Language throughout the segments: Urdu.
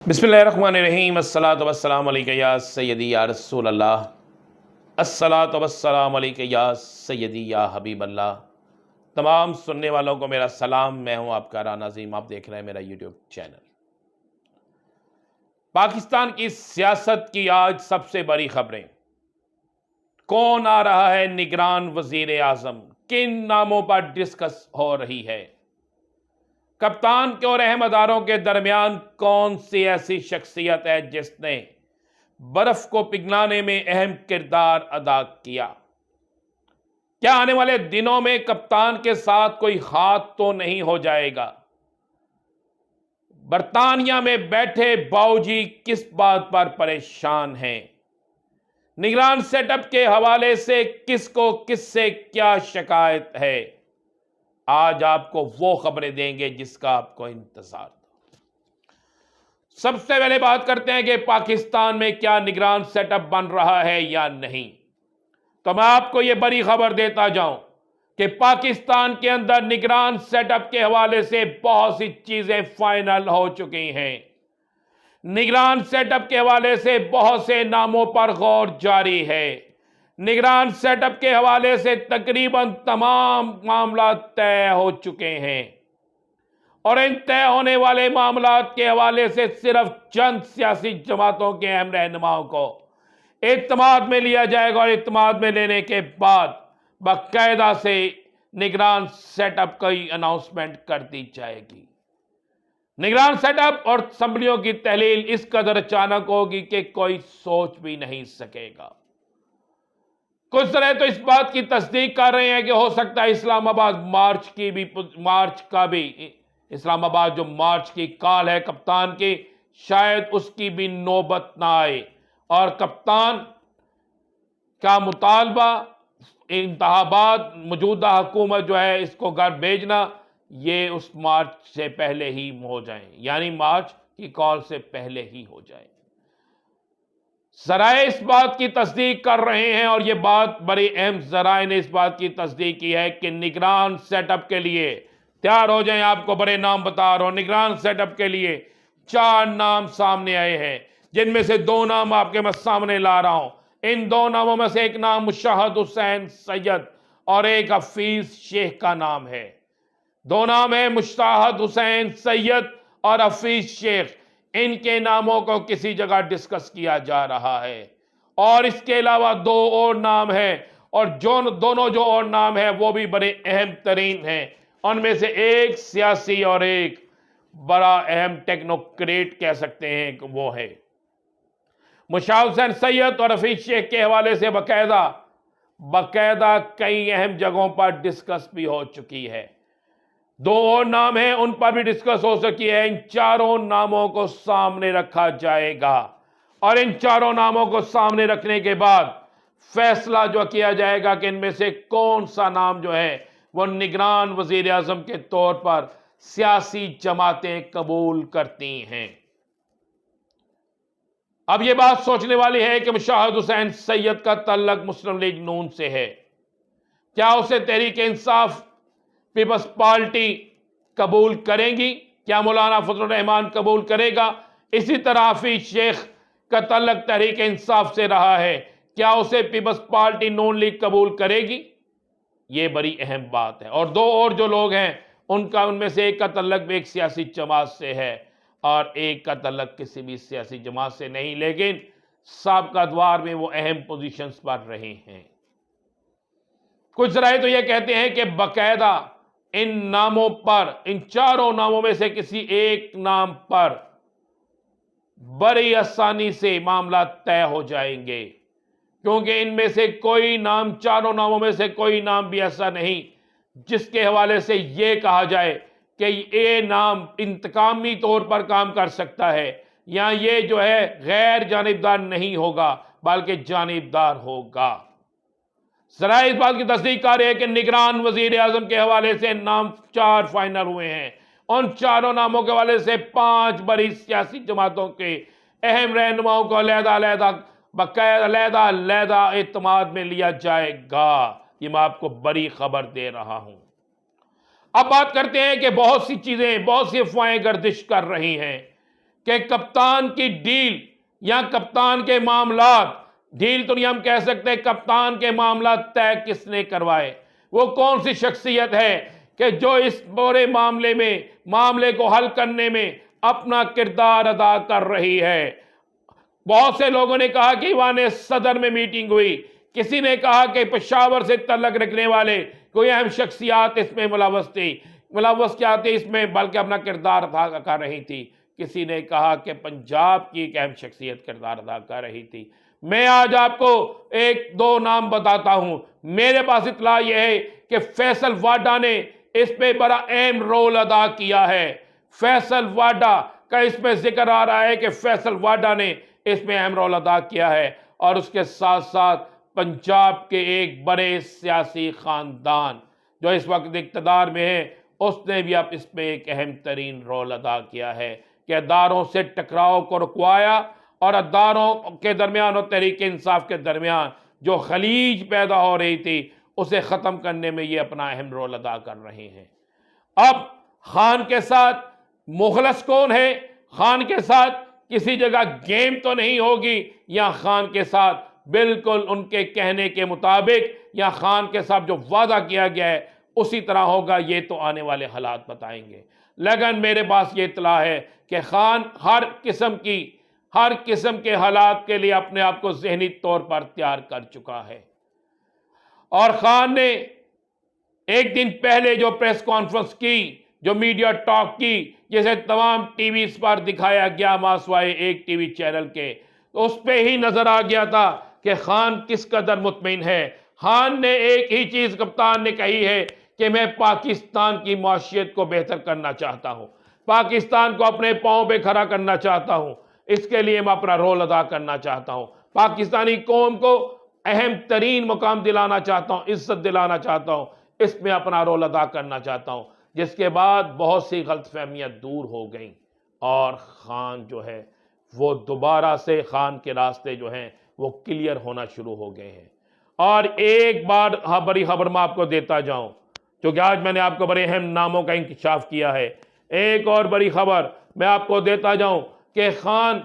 بسم اللہ الرحمن الرحیم۔ الصلاۃ والسلام علیکہ یا سیدی یا رسول اللہ، الصلاۃ والسلام علیکہ یا سیدی یا حبیب اللہ۔ تمام سننے والوں کو میرا سلام، میں ہوں آپ کا رانا عظیم، آپ دیکھ رہے ہیں میرا یوٹیوب چینل۔ پاکستان کی سیاست کی آج سب سے بڑی خبریں، کون آ رہا ہے نگران وزیر اعظم، کن ناموں پر ڈسکس ہو رہی ہے، کپتان کے اور اہم اداروں کے درمیان کون سی ایسی شخصیت ہے جس نے برف کو پگھلانے میں اہم کردار ادا کیا، کیا آنے والے دنوں میں کپتان کے ساتھ کوئی ہاتھ تو نہیں ہو جائے گا، برطانیہ میں بیٹھے باؤجی کس بات پر پریشان ہیں، نگران سیٹ اپ کے حوالے سے کس کو کس سے کیا شکایت ہے، آج آپ کو وہ خبریں دیں گے جس کا آپ کو انتظار تھا۔ سب سے پہلے بات کرتے ہیں کہ پاکستان میں کیا نگران سیٹ اپ بن رہا ہے یا نہیں۔ تو میں آپ کو یہ بڑی خبر دیتا جاؤں کہ پاکستان کے اندر نگران سیٹ اپ کے حوالے سے بہت سی چیزیں فائنل ہو چکی ہیں۔ نگران سیٹ اپ کے حوالے سے بہت سے ناموں پر غور جاری ہے۔ نگران سیٹ اپ کے حوالے سے تقریباً تمام معاملات طے ہو چکے ہیں، اور ان طے ہونے والے معاملات کے حوالے سے صرف چند سیاسی جماعتوں کے اہم رہنماؤں کو اعتماد میں لیا جائے گا، اور اعتماد میں لینے کے بعد باقاعدہ سے نگران سیٹ اپ کی اناؤنسمنٹ کر دی جائے گی۔ نگران سیٹ اپ اور اسمبلیوں کی تحلیل اس قدر اچانک ہوگی کہ کوئی سوچ بھی نہیں سکے گا۔ کچھ طرح تو اس بات کی تصدیق کر رہے ہیں کہ ہو سکتا ہے اسلام آباد اسلام آباد جو مارچ کی کال ہے کپتان کی، شاید اس کی بھی نوبت نہ آئے، اور کپتان کا مطالبہ انتخابات، موجودہ حکومت جو ہے اس کو گھر بھیجنا، یہ اس مارچ سے پہلے ہی ہو جائیں، یعنی مارچ کی کال سے پہلے ہی ہو جائیں۔ ذرائع اس بات کی تصدیق کر رہے ہیں، اور یہ بات بڑی اہم ذرائع نے اس بات کی تصدیق کی ہے کہ نگران سیٹ اپ کے لیے تیار ہو جائیں۔ آپ کو بڑے نام بتا رہا ہوں، نگران سیٹ اپ کے لیے 4 نام سامنے آئے ہیں، جن میں سے 2 نام آپ کے میں سامنے لا رہا ہوں۔ ان 2 ناموں میں سے ایک نام مشاہد حسین سید اور ایک حفیظ شیخ کا نام ہے۔ 2 نام ہیں مشاہد حسین سید اور حفیظ شیخ، ان کے ناموں کو کسی جگہ ڈسکس کیا جا رہا ہے، اور اس کے علاوہ 2 اور نام ہیں، اور دونوں جو اور نام ہیں وہ بھی بڑے اہم ترین ہیں۔ ان میں سے ایک سیاسی اور ایک بڑا اہم ٹیکنوکریٹ کہہ سکتے ہیں کہ وہ ہے مشاہد حسین سید اور حفیظ شیخ کے حوالے سے باقاعدہ کئی اہم جگہوں پر ڈسکس بھی ہو چکی ہے۔ 2 اور نام ہیں، ان پر بھی ڈسکس ہو سکی ہے۔ ان 4 ناموں کو سامنے رکھا جائے گا، اور ان 4 ناموں کو سامنے رکھنے کے بعد فیصلہ جو کیا جائے گا کہ ان میں سے کون سا نام جو ہے وہ نگران وزیر اعظم کے طور پر سیاسی جماعتیں قبول کرتی ہیں۔ اب یہ بات سوچنے والی ہے کہ مشاہد حسین سید کا تعلق مسلم لیگ نون سے ہے، کیا اسے تحریک انصاف پیپلز پارٹی قبول کریں گی؟ کیا مولانا فضل الرحمان قبول کرے گا؟ اسی طرح حفیظ شیخ کا تعلق تحریک انصاف سے رہا ہے، کیا اسے پیپلز پارٹی نون لیگ قبول کرے گی؟ یہ بڑی اہم بات ہے۔ اور 2 اور جو لوگ ہیں ان میں سے ایک کا تعلق بھی ایک سیاسی جماعت سے ہے، اور ایک کا تعلق کسی بھی سیاسی جماعت سے نہیں، لیکن سابقہ ادوار میں وہ اہم پوزیشنز پر رہے ہیں۔ کچھ ذرائع تو یہ کہتے ہیں کہ باقاعدہ ان ناموں پر، ان 4 ناموں میں سے کسی ایک نام پر بڑی آسانی سے معاملات طے ہو جائیں گے، کیونکہ ان میں سے کوئی نام، 4 ناموں میں سے کوئی نام بھی ایسا نہیں جس کے حوالے سے یہ کہا جائے کہ یہ نام انتقامی طور پر کام کر سکتا ہے، یا یہ جو ہے غیر جانبدار نہیں ہوگا بلکہ جانبدار ہوگا۔ ذرائع اس بات کی تصدیق کر رہے ہیں کہ نگران وزیر اعظم کے حوالے سے نام 4 فائنل ہوئے ہیں۔ ان 4 ناموں کے حوالے سے 5 بڑی سیاسی جماعتوں کے اہم رہنماؤں کو علیحدہ اعتماد میں لیا جائے گا۔ یہ میں آپ کو بڑی خبر دے رہا ہوں۔ اب بات کرتے ہیں کہ بہت سی چیزیں، بہت سی افواہیں گردش کر رہی ہیں کہ کپتان کی ڈیل یا کپتان کے معاملات، ڈیل تو نہیں ہم کہہ سکتے، کپتان کے معاملات طے کس نے کروائے؟ وہ کون سی شخصیت ہے کہ جو اس پورے معاملے کو حل کرنے میں اپنا کردار ادا کر رہی ہے؟ بہت سے لوگوں نے کہا کہ ایوان صدر میں میٹنگ ہوئی، کسی نے کہا کہ پشاور سے تعلق رکھنے والے کوئی اہم شخصیات اس میں ملوث کیا تھی اس میں، بلکہ اپنا کردار ادا کر رہی تھی۔ کسی نے کہا کہ پنجاب کی ایک اہم شخصیت کردار ادا کر رہی تھی۔ میں آج آپ کو ایک دو نام بتاتا ہوں۔ میرے پاس اطلاع یہ ہے کہ فیصل واڈا نے اس پہ بڑا اہم رول ادا کیا ہے۔ فیصل واڈا کا اس میں ذکر آ رہا ہے کہ فیصل واڈا نے اس میں اہم رول ادا کیا ہے، اور اس کے ساتھ ساتھ پنجاب کے ایک بڑے سیاسی خاندان جو اس وقت اقتدار میں ہے، اس نے بھی اب اس میں ایک اہم ترین رول ادا کیا ہے کہ اداروں سے ٹکراؤ کو رکوایا، اور اداروں کے درمیان اور تحریک انصاف کے درمیان جو خلیج پیدا ہو رہی تھی اسے ختم کرنے میں یہ اپنا اہم رول ادا کر رہے ہیں۔ اب خان کے ساتھ مخلص کون ہے؟ خان کے ساتھ کسی جگہ گیم تو نہیں ہوگی، یا خان کے ساتھ بالکل ان کے کہنے کے مطابق یا خان کے ساتھ جو وعدہ کیا گیا ہے اسی طرح ہوگا، یہ تو آنے والے حالات بتائیں گے۔ لیکن میرے پاس یہ اطلاع ہے کہ خان ہر قسم کے حالات کے لیے اپنے آپ کو ذہنی طور پر تیار کر چکا ہے، اور خان نے ایک دن پہلے جو پریس کانفرنس کی، جو میڈیا ٹاک کی، جسے تمام ٹی ویز پر دکھایا گیا ماسوائے ایک ٹی وی چینل کے، تو اس پہ ہی نظر آ گیا تھا کہ خان کس قدر مطمئن ہے۔ خان نے ایک ہی چیز کپتان نے کہی ہے کہ میں پاکستان کی معاشیت کو بہتر کرنا چاہتا ہوں، پاکستان کو اپنے پاؤں پہ کھڑا کرنا چاہتا ہوں، اس کے لیے میں اپنا رول ادا کرنا چاہتا ہوں، پاکستانی قوم کو اہم ترین مقام دلانا چاہتا ہوں، عزت دلانا چاہتا ہوں، اس میں اپنا رول ادا کرنا چاہتا ہوں۔ جس کے بعد بہت سی غلط فہمیاں دور ہو گئیں، اور خان جو ہے وہ دوبارہ سے خان کے راستے جو ہیں وہ کلیئر ہونا شروع ہو گئے ہیں۔ اور ایک بار بڑی خبر میں آپ کو دیتا جاؤں، کیونکہ آج میں نے آپ کو بڑے اہم ناموں کا انکشاف کیا ہے، ایک اور بڑی خبر میں آپ کو دیتا جاؤں کہ خان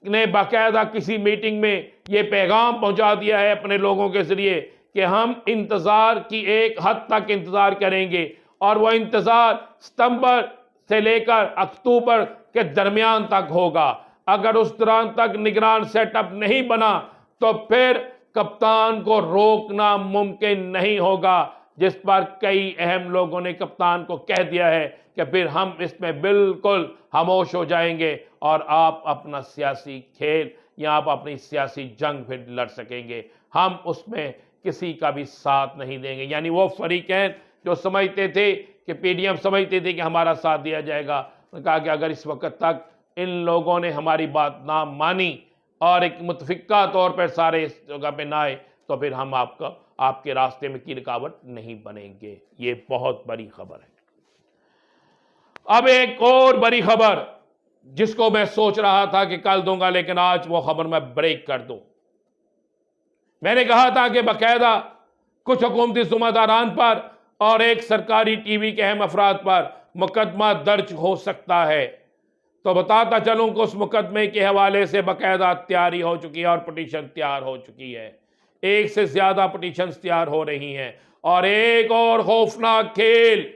نے باقاعدہ کسی میٹنگ میں یہ پیغام پہنچا دیا ہے اپنے لوگوں کے ذریعے کہ ہم انتظار کی ایک حد تک انتظار کریں گے، اور وہ انتظار ستمبر سے لے کر اکتوبر کے درمیان تک ہوگا۔ اگر اس دوران تک نگران سیٹ اپ نہیں بنا تو پھر کپتان کو روکنا ممکن نہیں ہوگا، جس پر کئی اہم لوگوں نے کپتان کو کہہ دیا ہے کہ پھر ہم اس میں بالکل خاموش ہو جائیں گے، اور آپ اپنا سیاسی کھیل یا آپ اپنی سیاسی جنگ پھر لڑ سکیں گے، ہم اس میں کسی کا بھی ساتھ نہیں دیں گے۔ یعنی وہ فریقین جو سمجھتے تھے کہ پی ڈی ایم سمجھتے تھے کہ ہمارا ساتھ دیا جائے گا، انہوں نے کہا کہ اگر اس وقت تک ان لوگوں نے ہماری بات نہ مانی اور ایک متفقہ طور پر سارے اس جگہ پہ نہ آئے تو پھر ہم آپ کے راستے میں کی رکاوٹ نہیں بنیں گے۔ یہ بہت بڑی خبر ہے۔ اب ایک اور بڑی خبر جس کو میں سوچ رہا تھا کہ کل دوں گا، لیکن آج وہ خبر میں بریک کر دوں۔ میں نے کہا تھا کہ باقاعدہ کچھ حکومتی ذمہ داران پر اور ایک سرکاری ٹی وی کے اہم افراد پر مقدمہ درج ہو سکتا ہے، تو بتاتا چلوں کہ اس مقدمے کے حوالے سے باقاعدہ تیاری ہو چکی ہے اور پٹیشن تیار ہو چکی ہے، ایک سے زیادہ پٹیشنز تیار ہو رہی ہیں، اور ایک اور خوفناک کھیل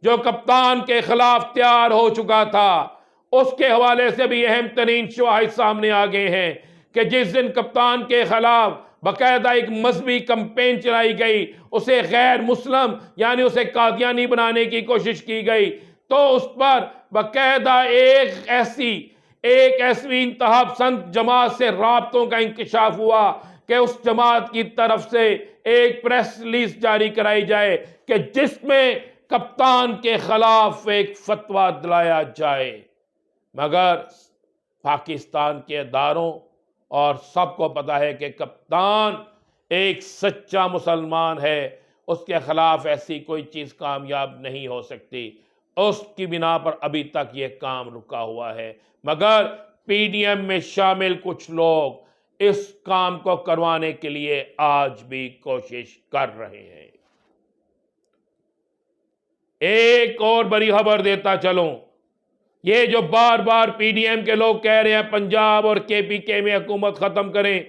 جو کپتان کے خلاف تیار ہو چکا تھا اس کے حوالے سے بھی اہم ترین شواہد سامنے آ گئے ہیں کہ جس دن کپتان کے خلاف باقاعدہ ایک مذہبی کمپین چلائی گئی، اسے غیر مسلم یعنی اسے قادیانی بنانے کی کوشش کی گئی، تو اس پر باقاعدہ ایک ایسی انتہا پسند جماعت سے رابطوں کا انکشاف ہوا کہ اس جماعت کی طرف سے ایک پریس ریلیز جاری کرائی جائے کہ جس میں کپتان کے خلاف ایک فتویٰ دلایا جائے، مگر پاکستان کے اداروں اور سب کو پتا ہے کہ کپتان ایک سچا مسلمان ہے، اس کے خلاف ایسی کوئی چیز کامیاب نہیں ہو سکتی، اس کی بنا پر ابھی تک یہ کام رکا ہوا ہے، مگر پی ڈی ایم میں شامل کچھ لوگ اس کام کو کروانے کے لیے آج بھی کوشش کر رہے ہیں۔ ایک اور بڑی خبر دیتا چلوں یہ جو بار بار پی ڈی ایم کے لوگ کہہ رہے ہیں پنجاب اور کے پی کے میں حکومت ختم کریں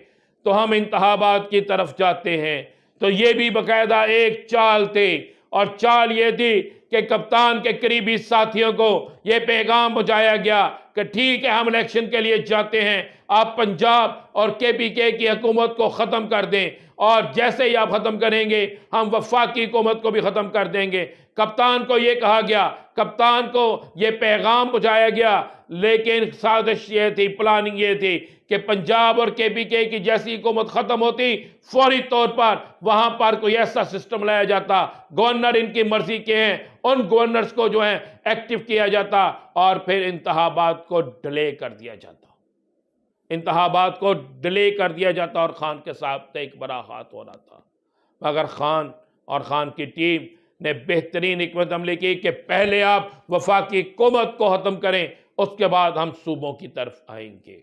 تو ہم انتخابات کی طرف جاتے ہیں، تو یہ بھی باقاعدہ ایک چال تھی، اور چال یہ تھی کہ کپتان کے قریبی ساتھیوں کو یہ پیغام پہنچایا گیا کہ ٹھیک ہے ہم الیکشن کے لیے جاتے ہیں، آپ پنجاب اور کے پی کے کی حکومت کو ختم کر دیں، اور جیسے ہی آپ ختم کریں گے ہم وفاقی حکومت کو بھی ختم کر دیں گے۔ کپتان کو یہ کہا گیا، کپتان کو یہ پیغام پہنچایا گیا، لیکن سازش یہ تھی، پلاننگ یہ تھی کہ پنجاب اور کے پی کے کی جیسی حکومت ختم ہوتی فوری طور پر وہاں پر کوئی ایسا سسٹم لایا جاتا، گورنر ان کی مرضی کے ہیں، ان گورنرز کو جو ہے ایکٹیو کیا جاتا اور پھر انتخابات کو ڈیلے کر دیا جاتا، انتخابات کو ڈیلے کر دیا جاتا اور خان کے ساتھ ایک بڑا ہاتھ ہو رہا تھا۔ مگر خان اور خان کی ٹیم نے بہترین حکمت عملی کی کہ پہلے آپ وفاقی حکومت کو ختم کریں، اس کے بعد ہم صوبوں کی طرف آئیں گے۔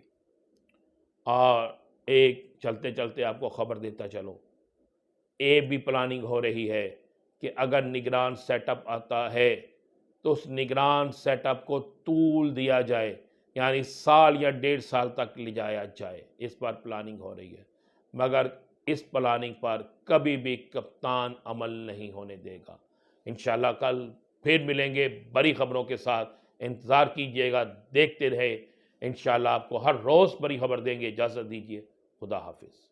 اور ایک چلتے چلتے آپ کو خبر دیتا چلو، یہ بھی پلاننگ ہو رہی ہے کہ اگر نگران سیٹ اپ آتا ہے تو اس نگران سیٹ اپ کو طول دیا جائے، یعنی سال یا 1.5 سال تک لے جایا جائے، اس پر پلاننگ ہو رہی ہے۔ مگر اس پلاننگ پر کبھی بھی کپتان عمل نہیں ہونے دے گا۔ انشاءاللہ کل پھر ملیں گے بڑی خبروں کے ساتھ، انتظار کیجئے گا، دیکھتے رہے، انشاءاللہ آپ کو ہر روز بڑی خبر دیں گے۔ اجازت دیجئے، خدا حافظ۔